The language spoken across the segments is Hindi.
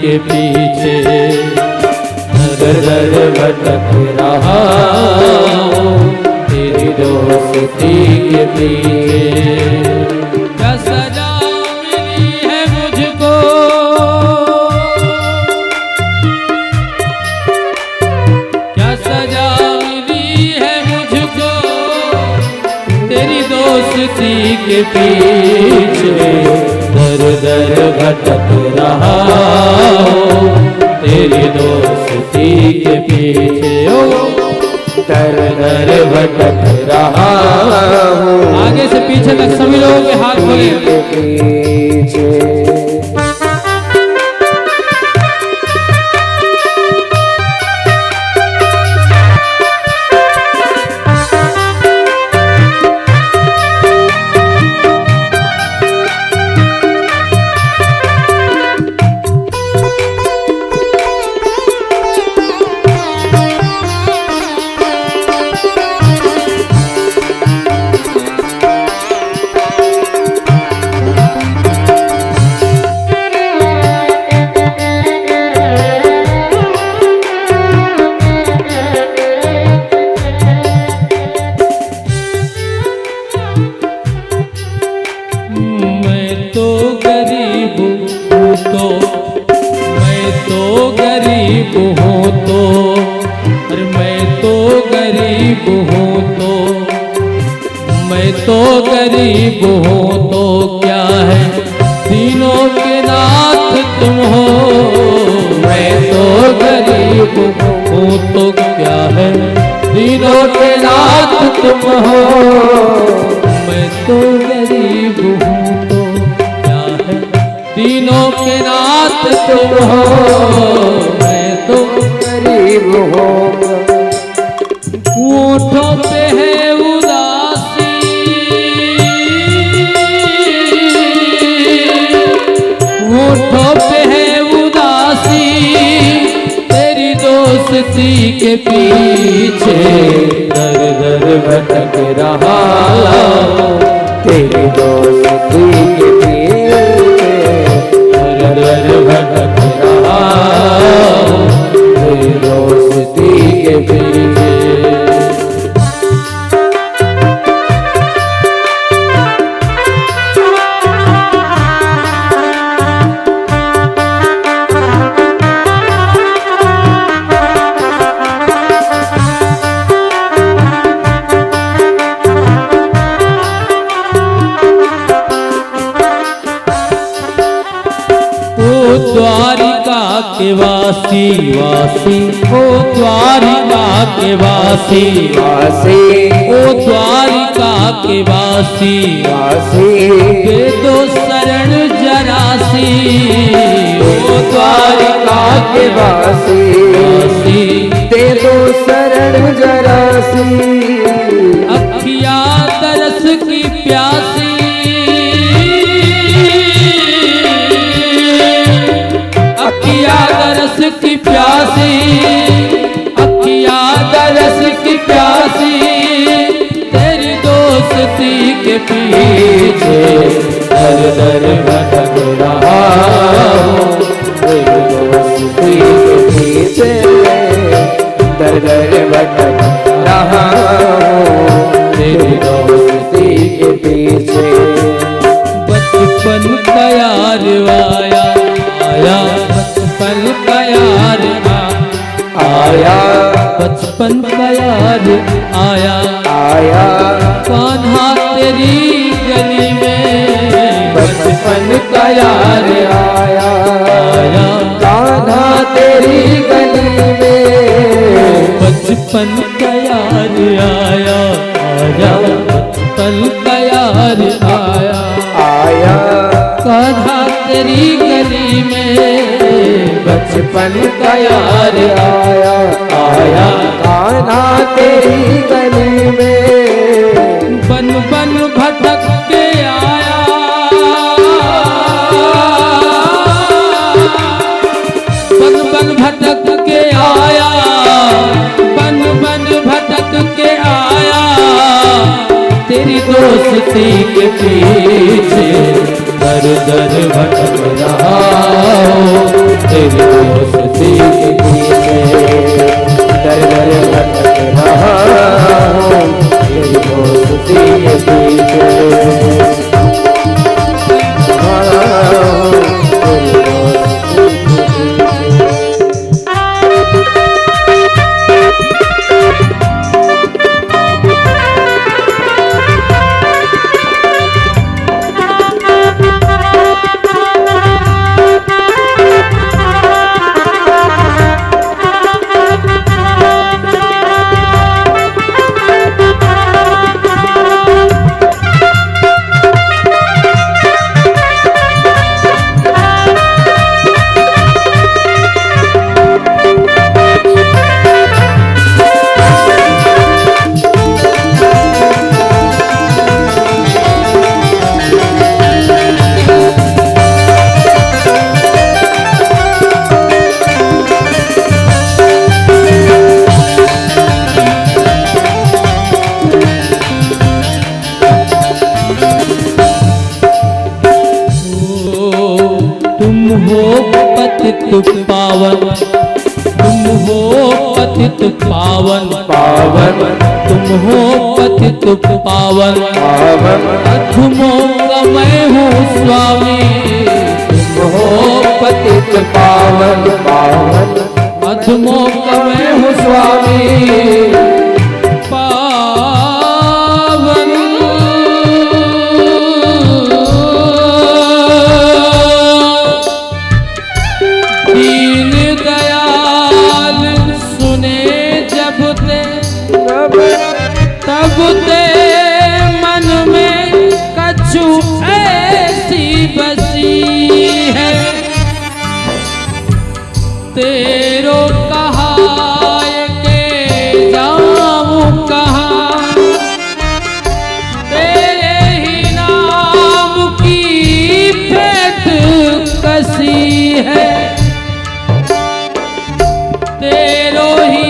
के पीछे दर दर भटक रहा हूँ तेरी दोस्ती के पीछे। क्या सजा मिली है मुझको, क्या सजा मिली है मुझको तेरी दोस्ती के पीछे दर दर भटक रहा हूँ तेरी दोस्ती के पीछे। ओ दर दर भटक रहा हूँ। आगे से पीछे तक सभी लोगों के हाथ खोले पीछे। गरीब हो तो क्या है तीनों के नाथ तुम हो। मैं तो गरीब हूँ तो क्या है तीनों के नाथ तुम हो। मैं तो गरीब हूँ तो क्या है तीनों के नाथ तुम हो। मैं तो गरीब हूँ। होठों पे है होठों पे है उदासी तेरी दोस्ती के पीछे दर दर भटक रहा तेरी दोस्ती के पीछे दर दर भटक रहा तेरी दोस्ती के पीछे। द्वारिका के वासी वासी ओ द्वारिका के वासी वासी ओ द्वारिका के वासी वासी दे दो शरण जरासी। ओ द्वारिका के वासी वासी दे दो शरण जरासी। अखिया तरस की प्यासी अखिया दरस की प्यासी अखिया दरस की प्यासी तेरी दोस्ती के पीछे दर दर भटक रहा हूँ तेरी दोस्ती के पीछे दर दर भटक रहा हूँ तेरी दोस्ती के पीछे। बचपन का यार आया आया बचपन का यार आया बचपन का यार आया आया कान्हा तेरी गली में। बचपन का यार आया आया कान्हा तेरी गली में। बचपन का यार आया आया बचपन का यार आया आया कान्हा तेरी गली में। बचपन का यार आया आया कान्हा तेरी गली में। बन बन भटक के आया बन बन भटक के आया बन बन भटक के आया तेरी दोस्ती के पीछे दर दर भटक रहा हूँ तेरी दोस्ती के पीछे दर दर भटक रहा हूँ, तेरी दोस्ती के पीछे पावन, तुम हो पतित पावन पावन, तुम हो पतित पावन पावन, अधमों का मैं हूँ स्वामी, तुम हो पतित पावन पावन, अधमों का मैं हूँ स्वामी तब ते मन में कछु ऐसी बसी है, तेरो कहा के जाऊं कहाँ, तेरे ही नाम की भेंट कसी है, तेरो ही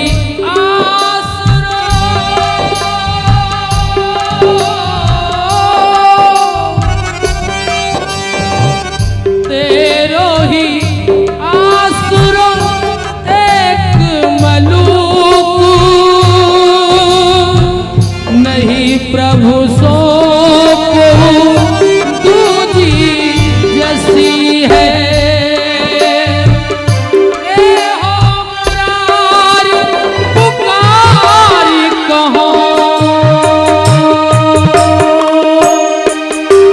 प्रभु सो दूजी जैसी है, ए हो मुरारी पुकारी कहो,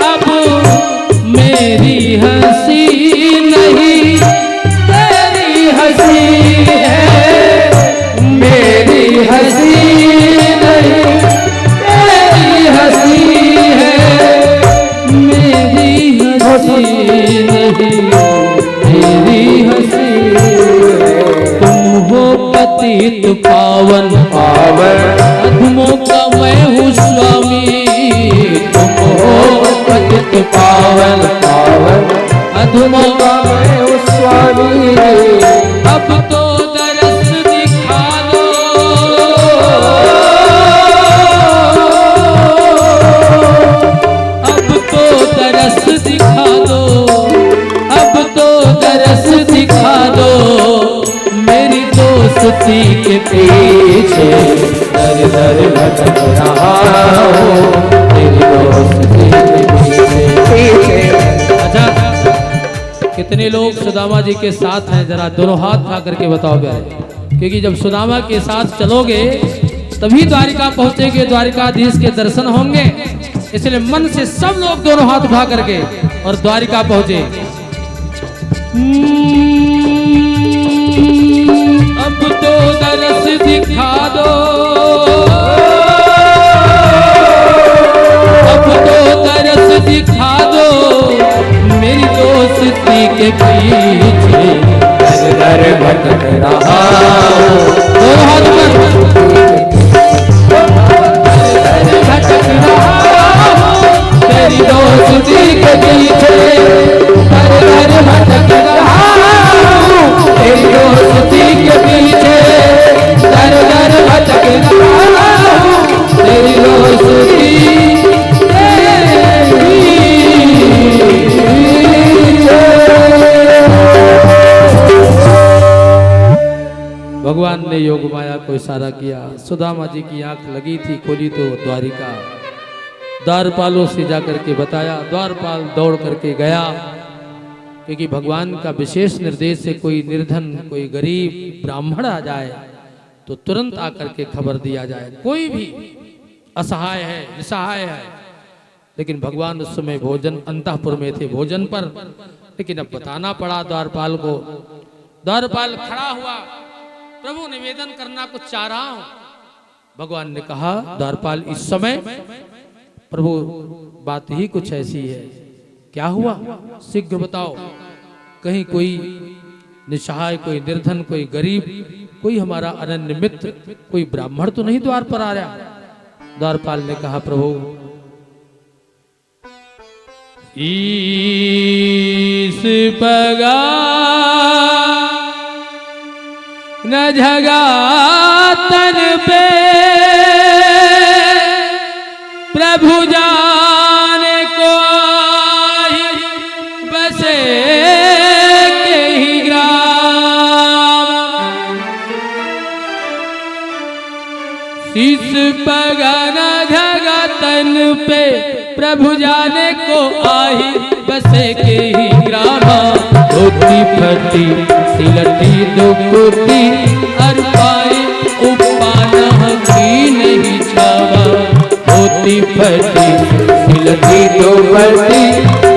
अब मेरी हंसी नहीं तेरी हंसी है, मेरी हंसी नहीं हंसी है, मेरी हंसी नहीं मेरी हंसी है, तुम हो पतित पावन पावन, अधमों का मैं हूँ स्वामी, तुम हो पतित पावन पावन, अधमों का मैं हूँ स्वामी, अब तो दरस दिखा दो, दरस दिखा दो, अब तो दरस दिखा दो, मेरी दोस्ती के पीछे दर दर भटक रहा हूँ, तेरी दोस्ती के पीछे। अच्छा, कितने लोग सुदामा जी के साथ हैं? जरा दोनों हाथ उठा करके बताओ प्यारे, क्योंकि जब सुदामा के साथ चलोगे तभी द्वारिका पहुंचेंगे, द्वारिकाधीश के दर्शन होंगे, इसलिए मन से सब लोग दोनों हाथ उठा करके और द्वारिका पहुंचे। अब तो दरस दिखा दो, अब तो दरस दिखा दो, मेरी दोस्ती के पीछे दर भटक रहा हूँ, दोनों हाथ भटक रहा, तेरी दोस्ती के पीछे दर दर भटक रहा हूँ, तेरी दोस्ती के पीछे दर दर भटक रहा हूँ, तेरी दोस्ती भगवान ने योग माया को इशारा किया। सुदामा जी की आंख लगी थी, खोली तो द्वारिका। द्वारपालों से जाकर के बताया, द्वारपाल दौड़ करके गया, क्योंकि भगवान का विशेष निर्देश है कोई निर्धन, कोई गरीब ब्राह्मण आ जाए तो तुरंत आकर के खबर दिया जाए, कोई भी असहाय है, निसहाय है। लेकिन भगवान उस समय भोजन अंतःपुर में थे, भोजन पर, लेकिन अब बताना पड़ा द्वारपाल को। द्वारपाल खड़ा हुआ, प्रभु निवेदन करना कुछ चाह रहा हूं। भगवान ने कहा, द्वारपाल इस समय प्रभु बात ही कुछ ऐसी है, क्या हुआ शीघ्र बताओ। कहीं कोई निसहाय, कोई निर्धन, कोई गरीब, कोई हमारा अनन्य मित्र, कोई ब्राह्मण तो नहीं द्वार पर आ रहा। द्वारपाल ने कहा, प्रभु ईस पगा न झगा तन पे प्रभु जाने को बसे के ही ग्राम। शीस पगन झगा तन पे प्रभु जाने को आही बसे के ही ग्रामा। धोती फटी सिलटी दुकुटी हर पाए उपाना की नहीं छावा। धोती फटी सिलटी दुकुटी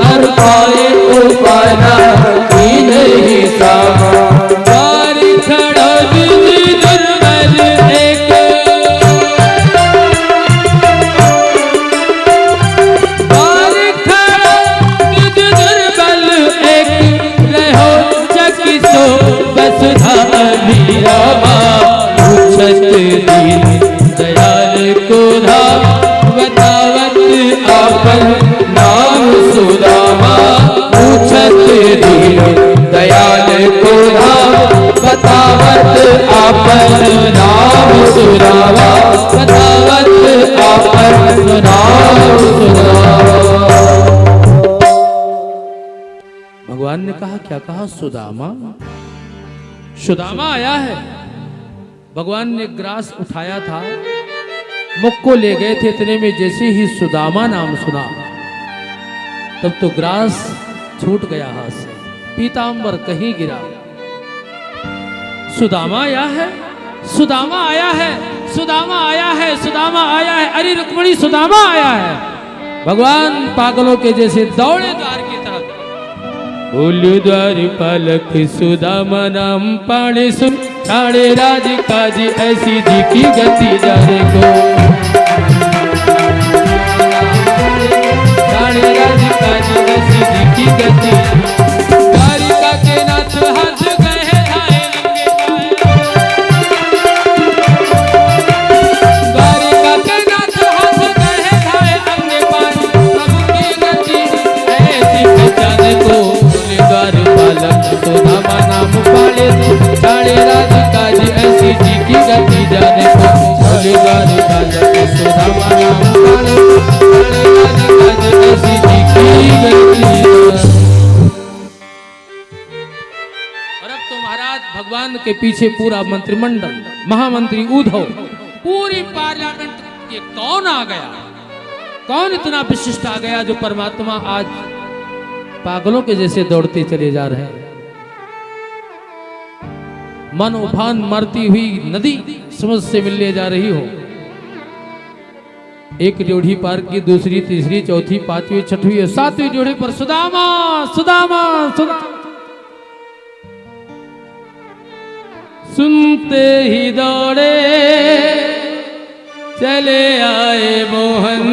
हर पाए उपाना की नहीं छावा। बारी खड़ा दुर्बल एक बसधा अभिरामा। पूछत दीन दयाल को धाम बतावत आपन नाम सुदामा। पूछत दीन दयाल को धाम बतावत आपन नाम सुदामा। बतावत आपन नाम सुदामा। भगवान ने कहा, क्या कहा सुदामा? सुदामा आया है। भगवान ने ग्रास उठाया था, मुख को ले गए थे, इतने में जैसे ही सुदामा नाम सुना तब तो ग्रास छूट गया हाथ से, पीतांबर कहीं गिरा। सुदामा आया है, सुदामा आया है, सुदामा आया है, सुदामा आया है। अरे रुक्मिणी, सुदामा आया है। भगवान पागलों के जैसे दौड़े द्वार की तरफ। बोलू द्वारपालक सुदामा नाम पाणे सुन ठाणे राज काज ऐसी जी की गति जाने को। ठाणे राज काज ऐसी जी की गति। द्वारिका के नाथ हाथ गए धाए नंगे पाए। द्वारिका के नाथ हाथ गए धाए नंगे पाए। प्रभु की गति ऐसी पहचाने को। द्वारपालक सुदामा नाम पाले ठाणे राज काज ऐसी जी की गति जाने को। द्वारपालक सुदामा नाम पाले ठाणे राज काज ऐसी जी की गति। और अब तो महाराज भगवान के पीछे पूरा मंत्रिमंडल, महामंत्री उद्धव, पूरी पार्लियामेंट के कौन आ गया, कौन इतना विशिष्ट आ गया जो परमात्मा आज पागलों के जैसे दौड़ते चले जा रहे हैं। मन उफान मारती हुई नदी समझ से मिलने जा रही हो। एक ड्योढ़ी पार की, दूसरी, तीसरी, चौथी, पांचवी, छठवीं, सातवीं ड्योढ़ी पर सुदामा सुदामा सुदामा। सुनते ही दौड़े चले आए मोहन।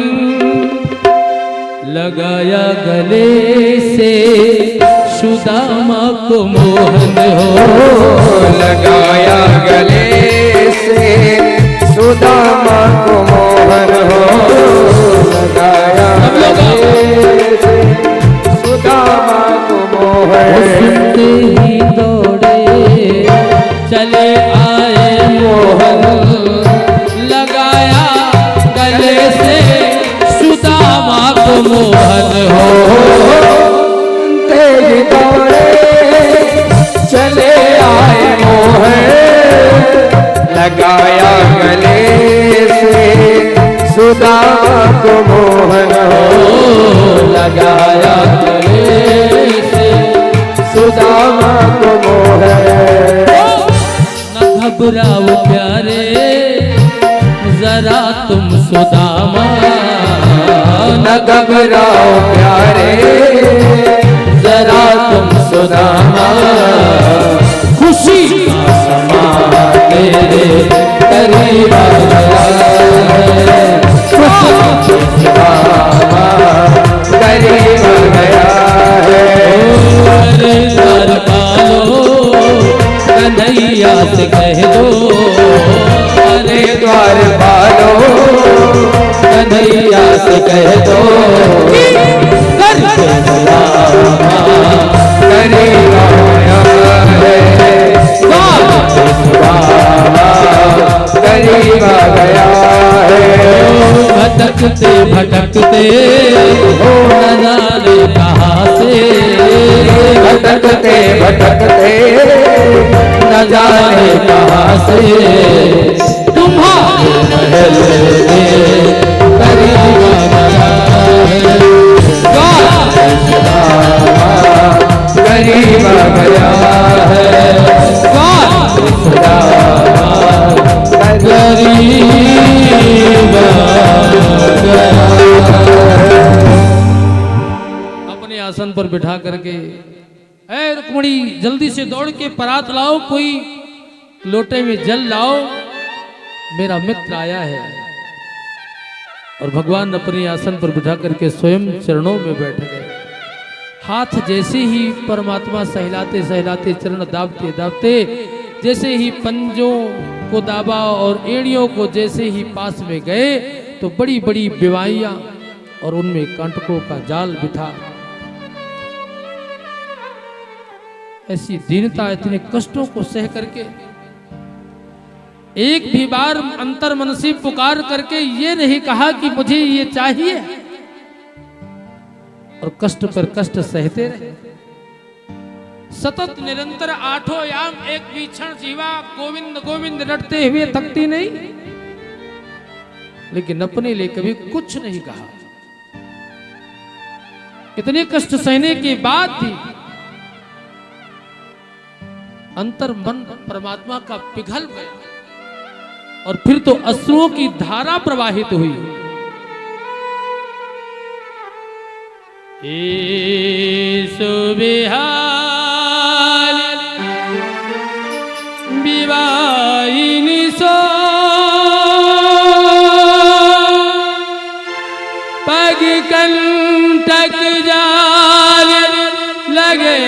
लगाया गले से सुदामा को मोहन हो। लगाया गले से सुदामा को मोहन हो। लगाया गले से सुदामा को मोहन। सुनते ही दौड़े चले आए मोहन। लगाया गले से सुदामा को मोहन हो। तेरी दौड़े चले आए मोहन। लगाया गले से सुदामा को मोहन हो, लगाया गले से सुदामा को मोहन। न घबराओ प्यारे जरा तुम सुदामा, न घबराओ प्यारे जरा तुम सुदामा, खुशी का समा तेरे करीब आ गया है, सुदामा करीब आ गया है। अरे द्वार पालो कन्हैया से कह दो, अरे द्वार पालो कन्हैया से कह दो, सुदामा करीब आया है, सुदामा करीब आ गया है। भटकते भटकते हो न जाने कहाँ से, भटकते भटकते न जाने कहाँ से, तुम्हारे महल में करीब आ गया है, सुदामा करीब आ गया है, सुदामा करीब आ गया है। अपने आसन पर बिठा करके, ऐ रुक्मणी जल्दी से दौड़ के परात लाओ, कोई लोटे में जल लाओ, मेरा मित्र आया है। और भगवान अपने आसन पर बिठा करके स्वयं चरणों में बैठ गए। हाथ जैसे ही परमात्मा सहलाते सहलाते, चरण दाबते दाबते, जैसे ही पंजों को दाबा और एड़ियों को जैसे ही पास में गए, तो बड़ी बड़ी बिवाइयां और उनमें कांटकों का जाल बिठा। ऐसी दीनता, इतने कष्टों को सह करके, एक भी बार अंतर मन से पुकार करके ये नहीं कहा कि मुझे ये चाहिए, और कष्ट पर कष्ट सहते रहे। सतत निरंतर आठों याम एक भी क्षण जीवा गोविंद गोविंद रटते हुए थकती नहीं, लेकिन अपने लिए कभी कुछ नहीं कहा। इतने कष्ट सहने के बाद भी अंतर मन परमात्मा का पिघल गया, और फिर तो अश्रुओं की धारा प्रवाहित हुई। विवाहिनी सो पग कंटक जाल लगे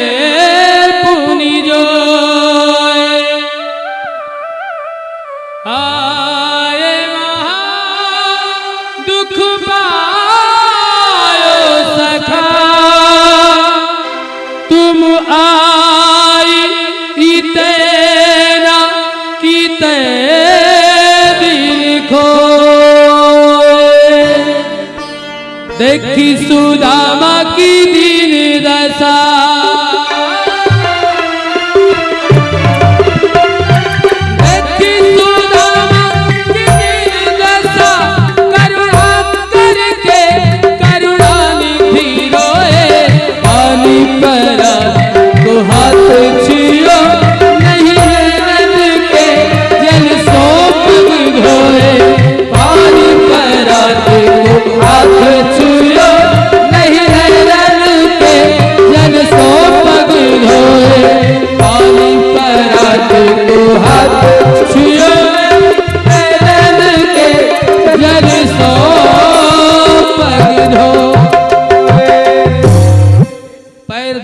पुनि जो, आए महा दुख पायो सखा, तुम आई तेरा की दिल खो, देखी सुदामा की दीन दशा,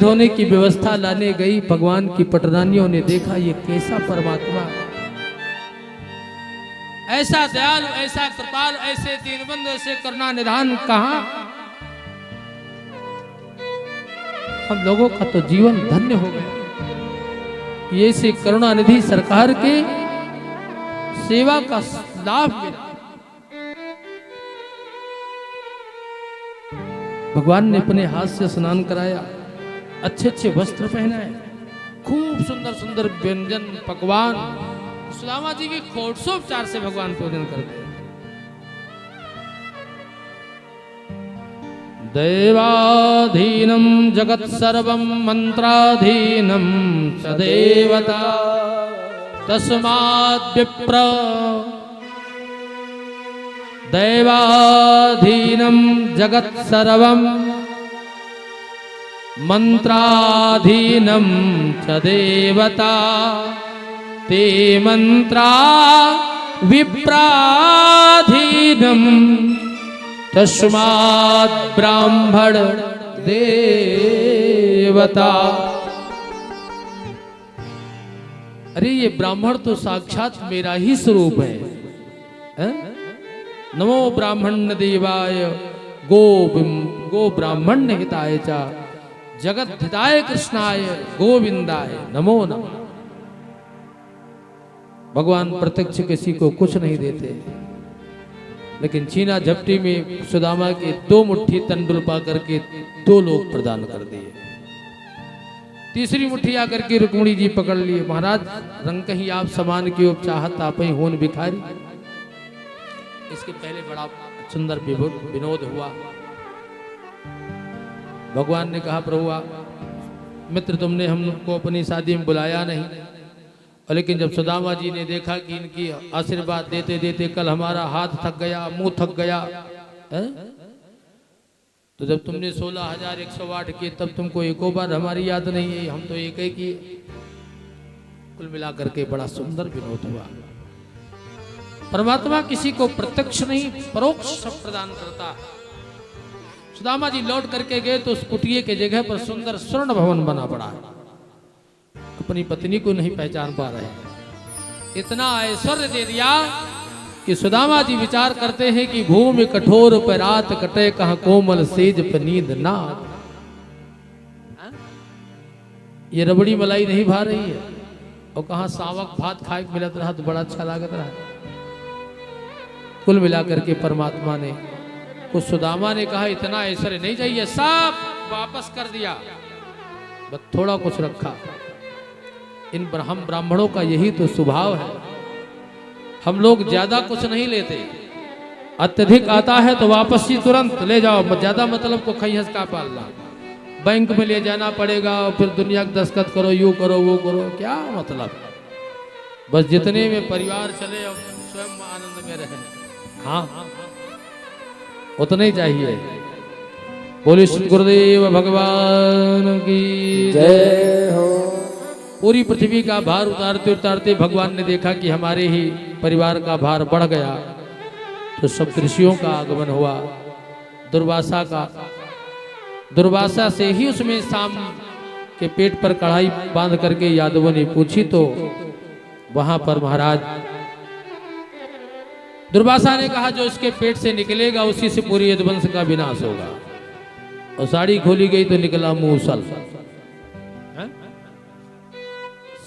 धोने की व्यवस्था लाने गई। भगवान की पटरानियों ने देखा ये कैसा परमात्मा, ऐसा दयालु, ऐसा कृपाल, ऐसे दीनबंधु, ऐसे करुणा निधान कहां। हम लोगों का तो जीवन धन्य हो गया, ये से करुणा निधि सरकार के सेवा का लाभ मिला। भगवान ने अपने हाथ से स्नान कराया, अच्छे अच्छे वस्त्र पहनाए, खूब सुंदर सुंदर व्यंजन पकवान सुदामा जी के षोडशोपचार से भगवान पूजन करते हैं। देवाधीनं जगत् सर्वं मंत्राधीनं च देवता तस्माद् विप्र देवाधीनं जगत् सर्वं मंत्राधीनं च देवता ते मंत्रा विप्राधीनं तस्मात् ब्राह्मण देवता। अरे ये ब्राह्मण तो साक्षात मेरा ही स्वरूप है, नमो ब्राह्मण देवाय गो ब्राह्मण्य हिताय च जगत हिताय कृष्णाय गोविंदाय नमो नमः। भगवान प्रत्यक्ष किसी को कुछ नहीं देते, लेकिन छीना झपटी में सुदामा के 2 मुट्ठी तंडुल पा करके 2 लोग प्रदान कर दिए। तीसरी मुट्ठी आकर के रुक्मिणी जी पकड़ लिए, महाराज रंग कहीं आप समान की ओर चाहत आप ही होन भिखारी। इसके पहले बड़ा सुंदर विनोद हुआ। भगवान ने कहा प्रभु मित्र तुमने हमको अपनी शादी में बुलाया नहीं, और लेकिन जब सुदामा जी ने देखा कि इनकी आशीर्वाद देते देते कल हमारा हाथ थक गया, मुंह थक गया है? तो जब तुमने 16,108 किए तब तुमको एको बार हमारी याद नहीं है, हम तो एक ही किए। कुल मिलाकर के बड़ा सुंदर विनोद हुआ। परमात्मा किसी को प्रत्यक्ष नहीं परोक्ष सब प्रदान करता। सुदामा जी लौट करके गए तो उस कुटिया के जगह पर सुंदर स्वर्ण भवन बना पड़ा है। अपनी पत्नी को नहीं पहचान पा रहे, इतना ऐश्वर्य दे दिया कि सुदामा जी विचार करते हैं कि भूमि कठोर पर रात कटे कहाँ कोमल सेज पर नींद ना। ये रबड़ी मलाई नहीं भा रही है, और कहाँ सावक भात खाए मिलत रहा तो बड़ा अच्छा लागत रहा। कुल मिलाकर के परमात्मा ने कुछ सुदामा ने कहा इतना ऐश्वर्य नहीं चाहिए, सब वापस कर दिया, बस थोड़ा कुछ रखा। इन हम ब्राह्मणों का यही तो स्वभाव है, हम लोग ज्यादा कुछ नहीं लेते, अत्यधिक आता है तो वापस ही तुरंत ले जाओ, ज्यादा मतलब को खैहस का पालना, बैंक में ले जाना पड़ेगा और फिर दुनिया का दस्तखत करो, यू करो वो करो, क्या मतलब। बस जितने में परिवार चले और स्वयं आनंद में रहे, हाँ उतना ही चाहिए। बोले श्री गुरुदेव भगवान की जय हो। पूरी पृथ्वी का भार उतारते उतारते भगवान ने देखा कि हमारे ही परिवार का भार बढ़ गया, तो सप्तऋषियों का आगमन हुआ, दुर्वासा का। दुर्वासा से ही उसमें शाम के पेट पर कढ़ाई बांध करके यादवों ने पूछी, तो वहां पर महाराज दुर्वासा ने कहा जो इसके पेट से निकलेगा उसी से पूरी यदुवंश का विनाश होगा। और साड़ी खोली गई तो निकला मूसल।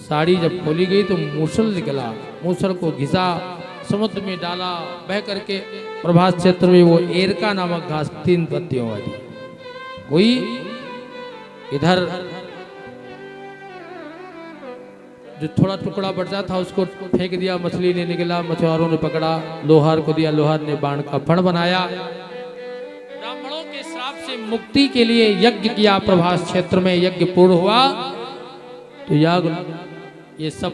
साड़ी जब खोली गई तो मूसल निकला, मूसल को घिसा समुद्र में डाला, बह करके प्रभास क्षेत्र में वो एरका नामक घास 3 पत्तियों वाली हुई। इधर जो थोड़ा टुकड़ा बचा था उसको फेंक दिया, मछली ने निकला, मछुआरों ने पकड़ा, लोहार को दिया, लोहार ने बाण का फण बनाया। ब्राह्मणों के श्राप से मुक्ति के लिए यज्ञ किया, प्रभास क्षेत्र में यज्ञ पूर्ण हुआ। तो याग ये सब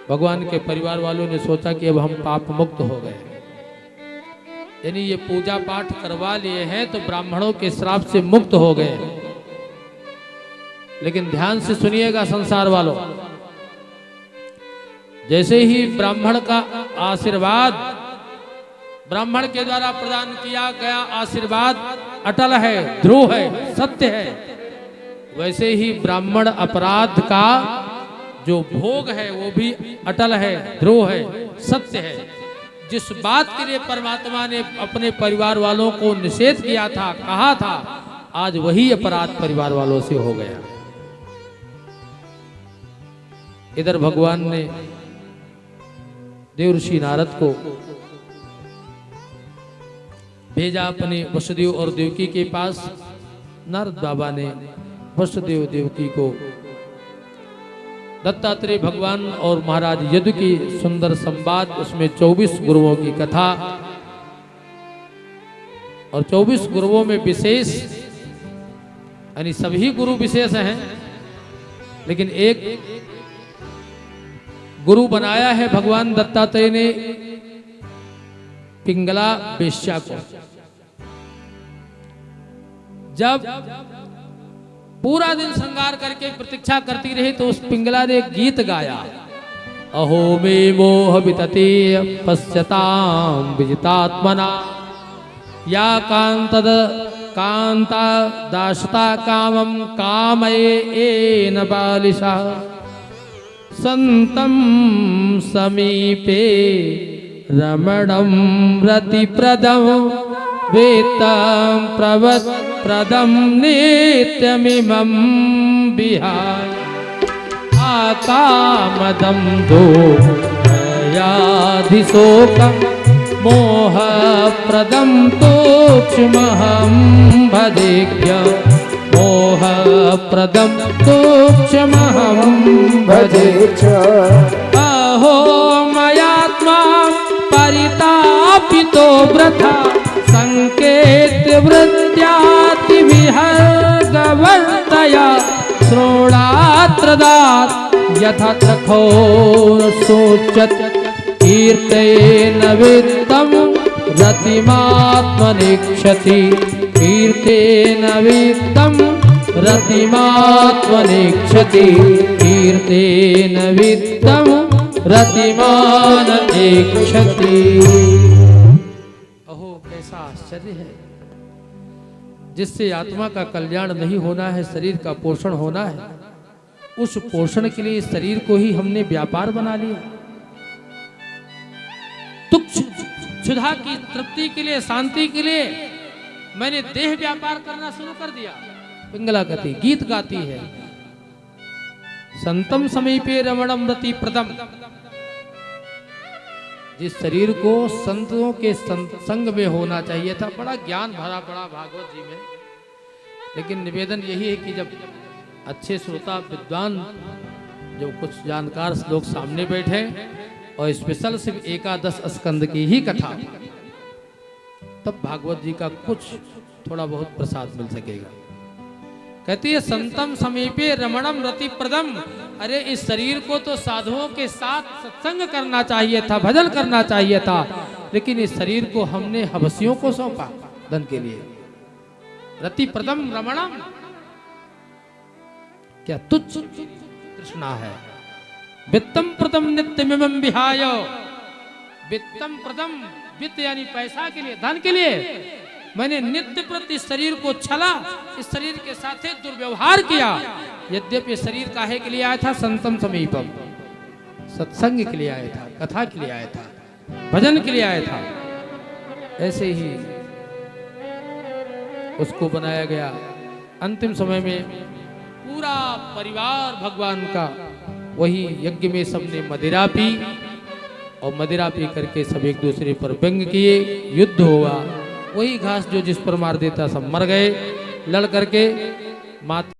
भगवान के परिवार वालों ने सोचा कि अब हम पाप मुक्त हो गए, यानी ये पूजा पाठ करवा लिए हैं तो ब्राह्मणों के श्राप से मुक्त हो गए। लेकिन ध्यान से सुनिएगा संसार वालों, जैसे ही ब्राह्मण का आशीर्वाद, ब्राह्मण के द्वारा प्रदान किया गया आशीर्वाद अटल है, ध्रुव है, सत्य है, वैसे ही ब्राह्मण अपराध का जो भोग है वो भी अटल है, ध्रुव है, सत्य है। जिस बात के लिए परमात्मा ने अपने परिवार वालों को निषेध किया था, कहा था, आज वही अपराध परिवार वालों से हो गया। इधर भगवान ने देवर्षि नारद को भेजा अपने वसुदेव और देवकी के पास। नारद बाबा ने वसुदेव देवकी को दत्तात्रेय भगवान और महाराज यदु की सुंदर संवाद, उसमें 24 गुरुओं की कथा और 24 गुरुओं में विशेष, यानी सभी गुरु विशेष हैं, लेकिन एक गुरु बनाया है भगवान दत्तात्रेय ने पिंगला वेश्या को। जब पूरा दिन श्रृंगार करके प्रतीक्षा करती रही तो उस पिंगला ने गीत गाया, अहो मे मोह वितते पश्यताम विजितात्मना या कांता दाशता कामम कामये न बालिशा संतम समीपे रमणम रतिप्रदम वेत्तं प्रदम नित्यमिमं विहाय आकामदं दोयाधिशोकं मोहप्रदं तोक्षमहं भजेभ्य मोहप्रदं तोक्षमहं भजेच्छ अहो मयात्मा परितापितो वृथा संकेत्य वृत्त्याति विहर्गवन्तया श्रोणात्रदात् यथा त्रखोर शोचत् कीर्तेन वित्तं रतिमात्मनेक्षति कीर्तेन वित्तं रतिमात्मनेक्षति कीर्तेन वित्तं रतिमानेक्षति। कैसा आश्चर्य है, जिससे आत्मा का कल्याण नहीं होना है, शरीर का पोषण होना है, उस पोषण के लिए शरीर को ही हमने व्यापार बना लिया। तुच्छ क्षुधा की तृप्ति के लिए, शांति के लिए मैंने देह व्यापार करना शुरू कर दिया। पिंगला कहती, गीत गाती है, संतम समीपे रमणम रति प्रदम। जिस शरीर को संतों के संग में होना चाहिए था, बड़ा ज्ञान भरा पड़ा भागवत जी में, लेकिन निवेदन यही है कि जब अच्छे श्रोता विद्वान, जो कुछ जानकार लोग सामने बैठे और स्पेशल सिर्फ एकादश स्कंद की ही कथा, तब भागवत जी का कुछ थोड़ा बहुत प्रसाद मिल सकेगा। कहती है संतम समीपे रमणम रति प्रदम। अरे इस शरीर को तो साधुओं के साथ सत्संग करना चाहिए था, भजन करना चाहिए था, लेकिन इस शरीर को हमने हवसियों को सौंपा धन के लिए। रति प्रदम रमणम, क्या तुच्छ तृष्णा है। वित्तम प्रदम नित्यमिमं विहाय, वित्तम प्रदम, वित्त यानी पैसा के लिए, धन के लिए मैंने नित्य प्रति शरीर को छला, इस शरीर के साथ दुर्व्यवहार किया। यद्यपि शरीर काहे के लिए आया था, संतम समीपम, सत्संग के लिए आया था, कथा के लिए आया था, भजन के लिए आया था। ऐसे ही उसको बनाया गया। अंतिम समय में पूरा परिवार भगवान का, वही यज्ञ में सबने मदिरा पी और मदिरा पी करके सब एक दूसरे पर व्यंग किए, युद्ध हुआ। वही घास जो जिस पर मार देता सब मर गए लड़ करके। माता